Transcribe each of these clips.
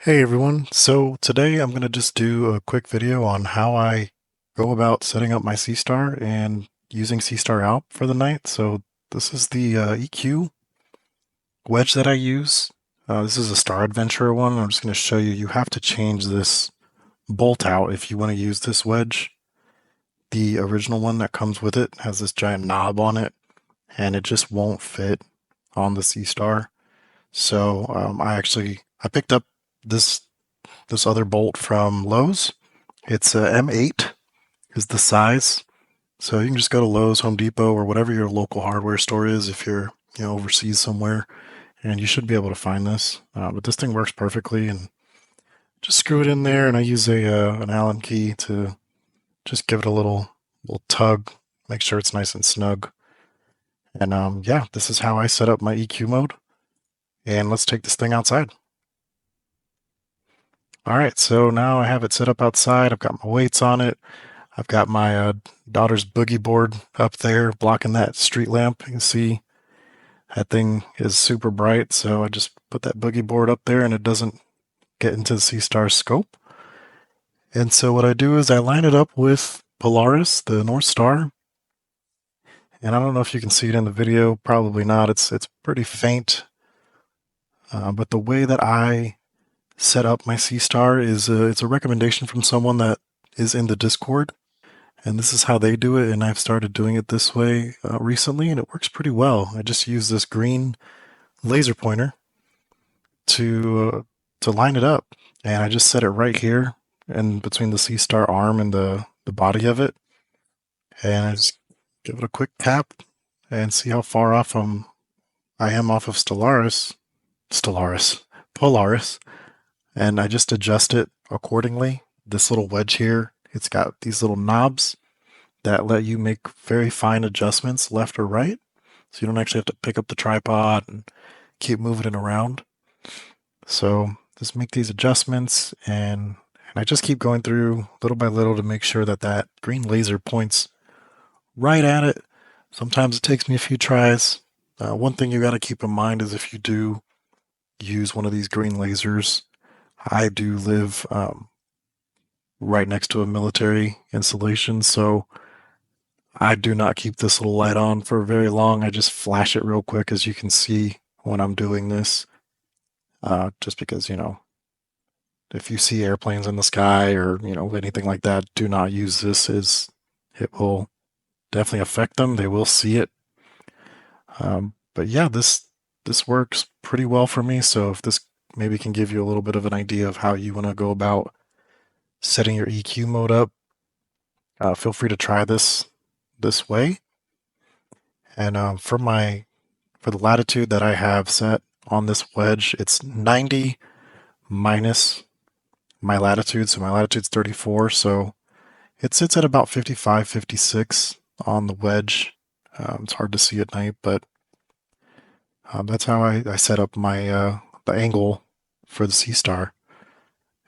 Hey everyone, so today I'm going to just do a quick video on how I go about setting up my Seestar and using Seestar ALP for the night. So this is the EQ wedge that I use. This is a Star Adventurer one. I'm just going to show you, you have to change this bolt out if you want to use this wedge. The original one that comes with it has this giant knob on it and it just won't fit on the Seestar. So I picked up this this other bolt from Lowe's. It's a M8 is the size. So you can just go to Lowe's, Home Depot, or whatever your local hardware store is if you're, overseas somewhere, and you should be able to find this. But this thing works perfectly, and just screw it in there. And I use a an Allen key to just give it a little tug, make sure it's nice and snug. And yeah, this is how I set up my EQ mode. And let's take this thing outside. All right, so now I have it set up outside. I've got my weights on it. I've got my daughter's boogie board up there blocking that street lamp. You can see that thing is super bright, so I just put that boogie board up there and it doesn't get into the Seestar's scope. And so what I do is I line it up with Polaris, the North Star. And I don't know if you can see it in the video, probably not. It's pretty faint. But the way that I set up my Seestar is it's a recommendation from someone that is in the Discord. And this is how they do it, and I've started doing it this way recently, and it works pretty well. I just use this green laser pointer to line it up, and I just set it right here, and between the Seestar arm and the body of it, and I just give it a quick tap and see how far off I am off of Polaris, and I just adjust it accordingly. This little wedge here, it's got these little knobs that let you make very fine adjustments left or right. So you don't actually have to pick up the tripod and keep moving it around. So just make these adjustments and I just keep going through little by little to make sure that that green laser points right at it. Sometimes it takes me a few tries. One thing you got to keep in mind is if you do use one of these green lasers, I do live right next to a military installation, so I do not keep this little light on for very long. I just flash it real quick, as you can see when I'm doing this. Just because, if you see airplanes in the sky or, anything like that, do not use this, as it will definitely affect them. They will see it. But yeah, this works pretty well for me. So if this maybe can give you a little bit of an idea of how you want to go about setting your EQ mode up, feel free to try this way. And for the latitude that I have set on this wedge, it's 90 minus my latitude. So my latitude's 34, so it sits at about 55, 56 on the wedge. It's hard to see at night, but that's how I set up my the angle for the Seestar.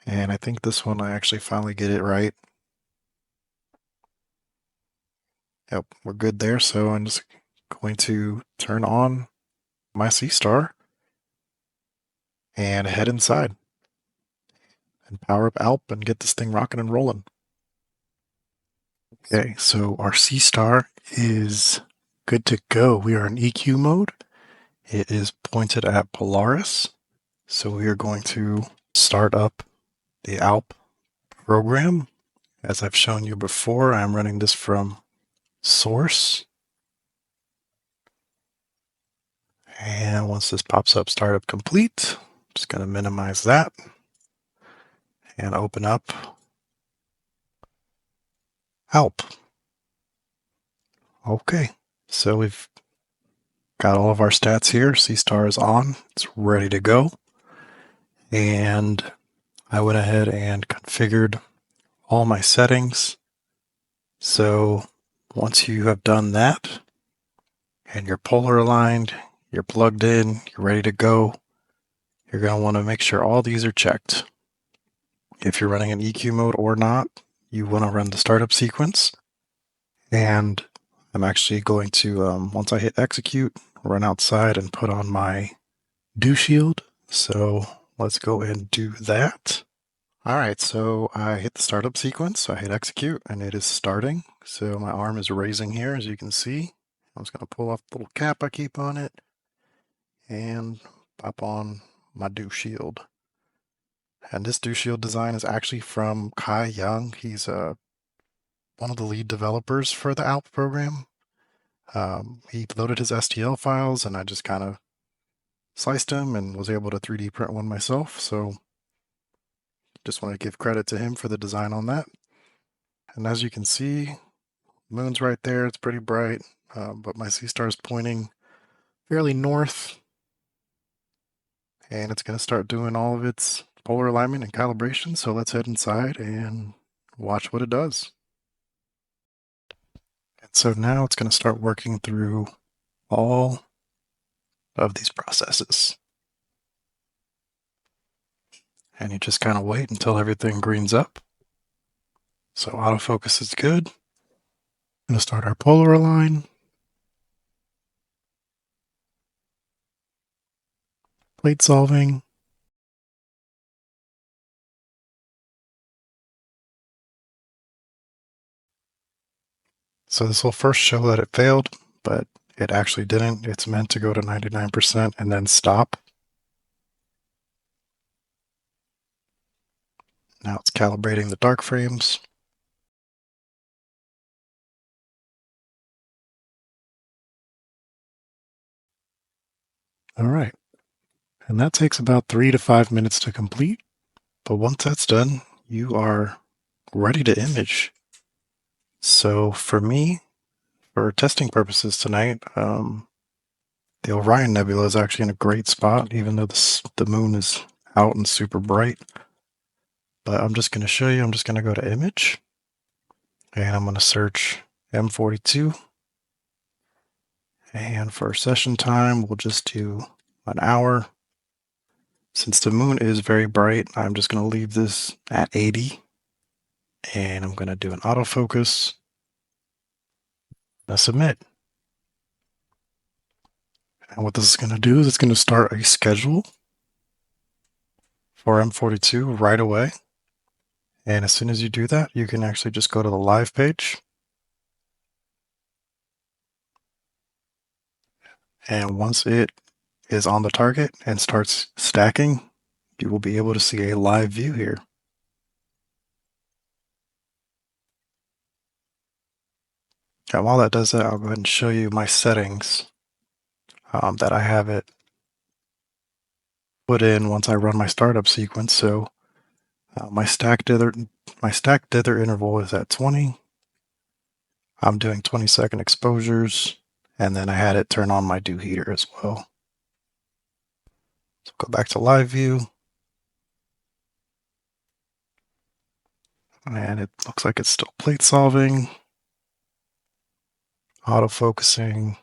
And I think this one I actually finally get it right. Yep, we're good there. So I'm just going to turn on my Seestar and head inside and power up ALP and get this thing rocking and rolling. Okay, so our Seestar is good to go. We are in EQ mode. It is pointed at Polaris. So we are going to start up the ALP program. As I've shown you before, I'm running this from source. And once this pops up, startup complete, I'm just going to minimize that and open up ALP. Okay, so we've got all of our stats here. Seestar is on, it's ready to go. And I went ahead and configured all my settings. So once you have done that and you're polar aligned, you're plugged in, you're ready to go, you're going to want to make sure all these are checked. If you're running an EQ mode or not, you want to run the startup sequence. And I'm actually going to, once I hit execute, run outside and put on my dew shield. So let's go and do that. All right, so I hit the startup sequence, I hit execute, and it is starting. So my arm is raising here, as you can see. I'm just going to pull off the little cap I keep on it and pop on my dew shield. And this dew shield design is actually from Kai Young. He's one of the lead developers for the ALP program. He loaded his STL files, and I just kind of sliced him and was able to 3D print one myself. So just want to give credit to him for the design on that. And as you can see, moon's right there. It's pretty bright, but my Seestar is pointing fairly north, and it's going to start doing all of its polar alignment and calibration. So let's head inside and watch what it does. And so now it's going to start working through all of these processes. And you just kind of wait until everything greens up. So autofocus is good. I'm going to start our polar align. Plate solving. So this will first show that it failed, but it actually didn't. It's meant to go to 99% and then stop. Now it's calibrating the dark frames. All right. And that takes about 3 to 5 minutes to complete. But once that's done, you are ready to image. So for me, for testing purposes tonight, the Orion Nebula is actually in a great spot, even though the moon is out and super bright. But I'm just going to show you, I'm just going to go to image, and I'm going to search M42. And for session time, we'll just do an hour. Since the moon is very bright, I'm just going to leave this at 80. And I'm going to do an autofocus. Submit. And what this is going to do is it's going to start a schedule for M42 right away. And as soon as you do that, you can actually just go to the live page. And once it is on the target and starts stacking, you will be able to see a live view here. And while that does that, I'll go ahead and show you my settings that I have it put in once I run my startup sequence. So my stack dither interval is at 20. I'm doing 20-second exposures, and then I had it turn on my dew heater as well. So go back to live view. And it looks like it's still plate solving, auto-focusing.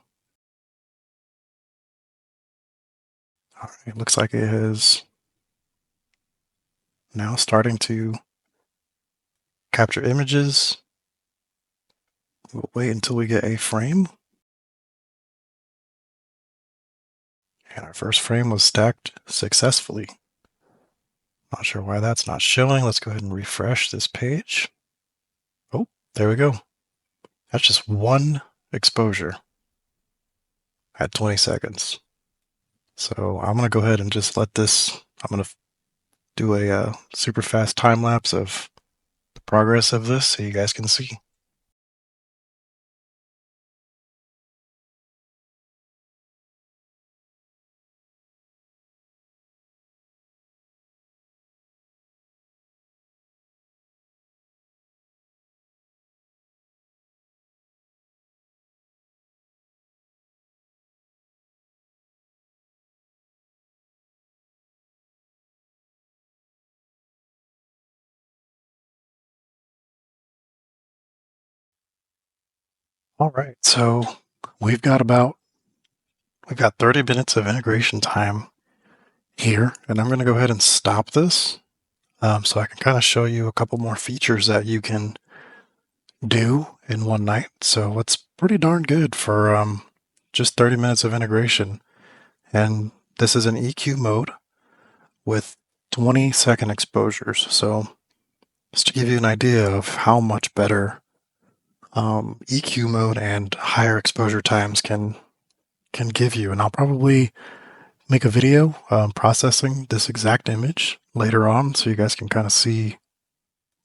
All right, it looks like it is now starting to capture images. We'll wait until we get a frame. And our first frame was stacked successfully. Not sure why that's not showing. Let's go ahead and refresh this page. Oh, there we go. That's just one exposure at 20 seconds. So I'm going to go ahead and just let this, I'm going to do a super fast time lapse of the progress of this so you guys can see. All right, so we've got 30 minutes of integration time here, and I'm going to go ahead and stop this so I can kind of show you a couple more features that you can do in one night. So it's pretty darn good for just 30 minutes of integration. And this is an EQ mode with 20-second exposures. So just to give you an idea of how much better EQ mode and higher exposure times can give you. And I'll probably make a video processing this exact image later on so you guys can kind of see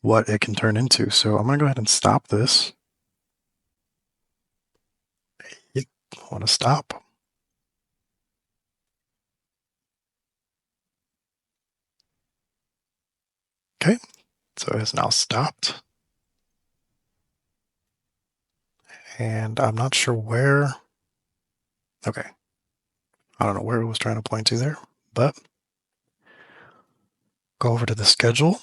what it can turn into. So I'm going to go ahead and stop this. Yep, I want to stop. Okay, so it has now stopped. And I'm not sure where. Okay, I don't know where it was trying to point to there, but go over to the schedule,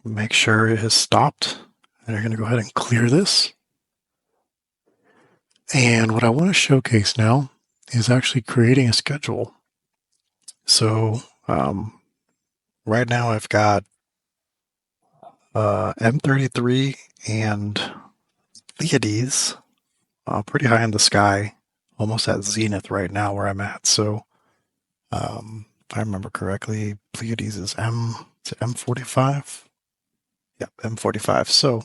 make sure it has stopped, and you're going to go ahead and clear this. And what I want to showcase now is actually creating a schedule. So right now I've got M33 and Pleiades pretty high in the sky, almost at zenith right now where I'm at. So if I remember correctly, Pleiades is M45. Yep, M45. So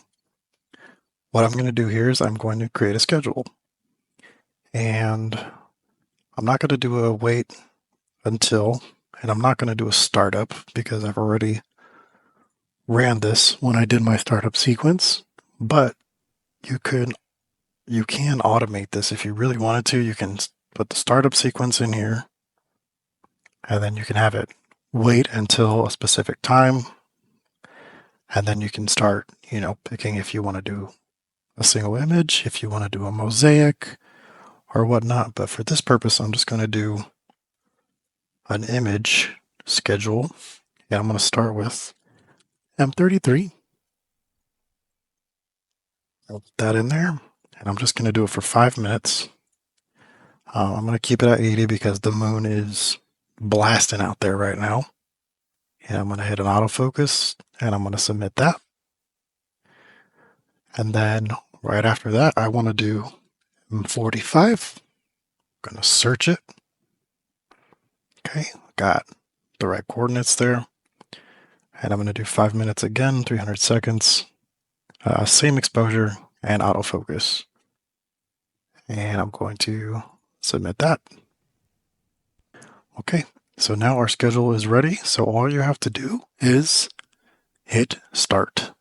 what I'm going to do here is I'm going to create a schedule. And I'm not going to do a wait until, and I'm not going to do a startup because I've already ran this when I did my startup sequence. But you can automate this if you really wanted to. You can put the startup sequence in here, and then you can have it wait until a specific time, and then you can start, picking if you want to do a single image, if you want to do a mosaic or whatnot. But for this purpose, I'm just going to do an image schedule, and I'm going to start with M33. I'll put that in there, and I'm just going to do it for 5 minutes. I'm going to keep it at 80 because the moon is blasting out there right now. And I'm going to hit an autofocus, and I'm going to submit that. And then right after that, I want to do M45. I'm going to search it. Okay, got the right coordinates there. And I'm going to do 5 minutes again, 300 seconds. Same exposure and autofocus. And I'm going to submit that. Okay, so now our schedule is ready. So all you have to do is hit start.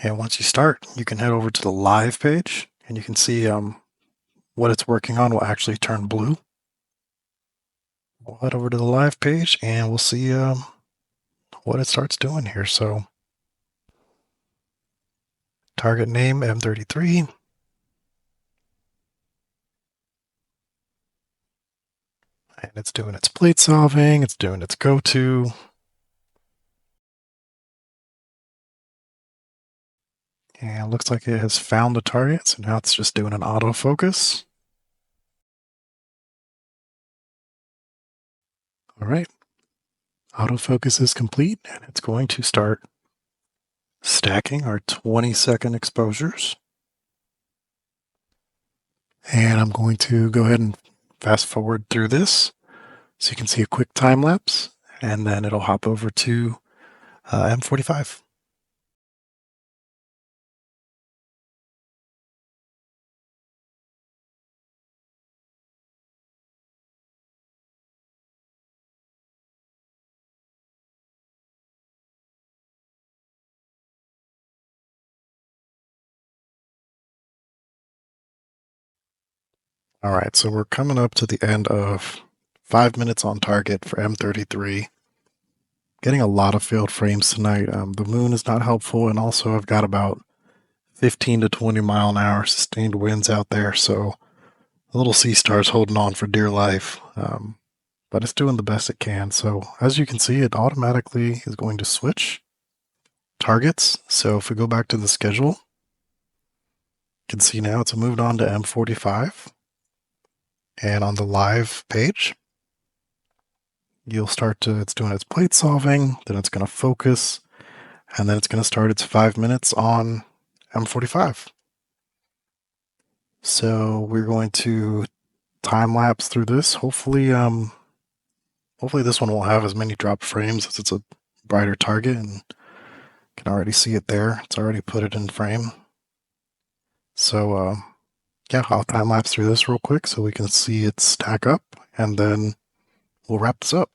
And once you start, you can head over to the live page and you can see what it's working on will actually turn blue. We'll head over to the live page and we'll see what it starts doing here. So target name M33. And it's doing its plate solving, it's doing its go-to. And it looks like it has found the target, so now it's just doing an autofocus. All right. Autofocus is complete, and it's going to start stacking our 20-second exposures. And I'm going to go ahead and fast forward through this so you can see a quick time lapse, and then it'll hop over to M45. All right, so we're coming up to the end of 5 minutes on target for M33. Getting a lot of failed frames tonight. The moon is not helpful, and also I've got about 15 to 20 mile an hour sustained winds out there, so the little Seestar's holding on for dear life, but it's doing the best it can. So as you can see, it automatically is going to switch targets. So if we go back to the schedule, you can see now it's moved on to M45. And on the live page, it's doing its plate solving, then it's going to focus, and then it's going to start its 5 minutes on M45. So we're going to time lapse through this. Hopefully hopefully this one won't have as many dropped frames as it's a brighter target and can already see it there. It's already put it in frame. So yeah, I'll time lapse through this real quick so we can see it stack up, and then we'll wrap this up.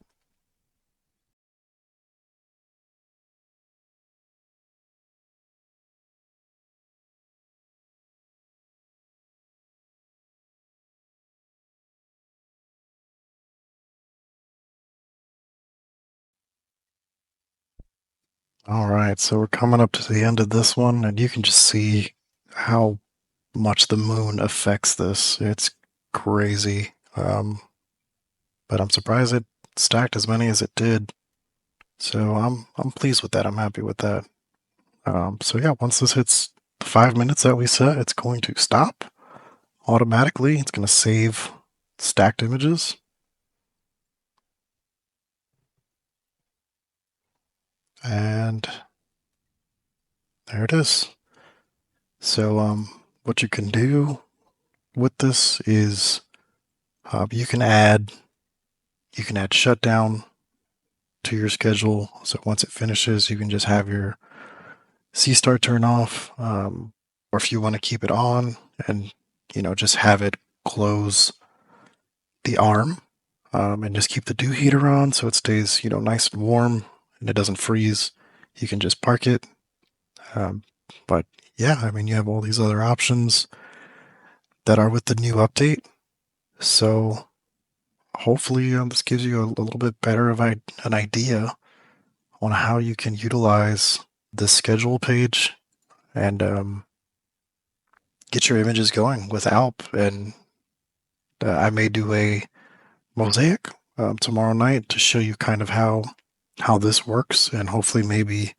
All right, so we're coming up to the end of this one, and you can just see how much the moon affects this. It's crazy. But I'm surprised it stacked as many as it did. So I'm pleased with that. I'm happy with that. So yeah, once this hits the 5 minutes that we set, it's going to stop automatically. It's going to save stacked images. And there it is. So what you can do with this is you can add shutdown to your schedule. So once it finishes, you can just have your Seestar turn off, or if you want to keep it on and just have it close the arm, and just keep the dew heater on so it stays nice and warm and it doesn't freeze. You can just park it. But yeah, I mean, you have all these other options that are with the new update. So hopefully this gives you a little bit better of an idea on how you can utilize the schedule page and get your images going with ALP. And I may do a mosaic tomorrow night to show you kind of how this works, and hopefully maybe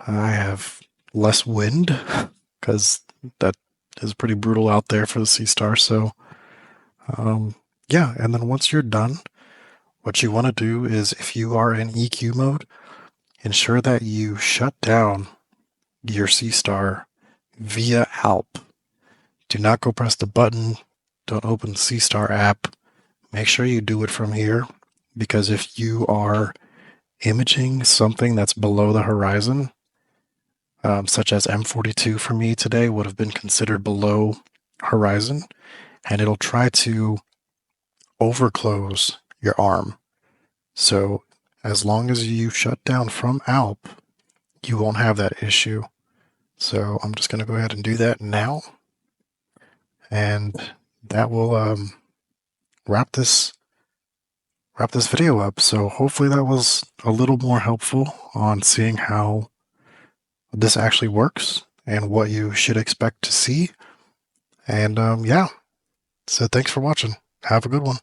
I have less wind because that is pretty brutal out there for the Seestar. So yeah, and then once you're done, what you want to do is, if you are in EQ mode, ensure that you shut down your Seestar via ALP. Do not go press the button. Don't open the Seestar app. Make sure you do it from here, because if you are imaging something that's below the horizon, such as M42 for me today would have been considered below horizon, and it'll try to overclose your arm. So as long as you shut down from ALP, you won't have that issue. So I'm just going to go ahead and do that now, and that will wrap this video up. So hopefully that was a little more helpful on seeing how this actually works and what you should expect to see. And yeah, so thanks for watching. Have a good one.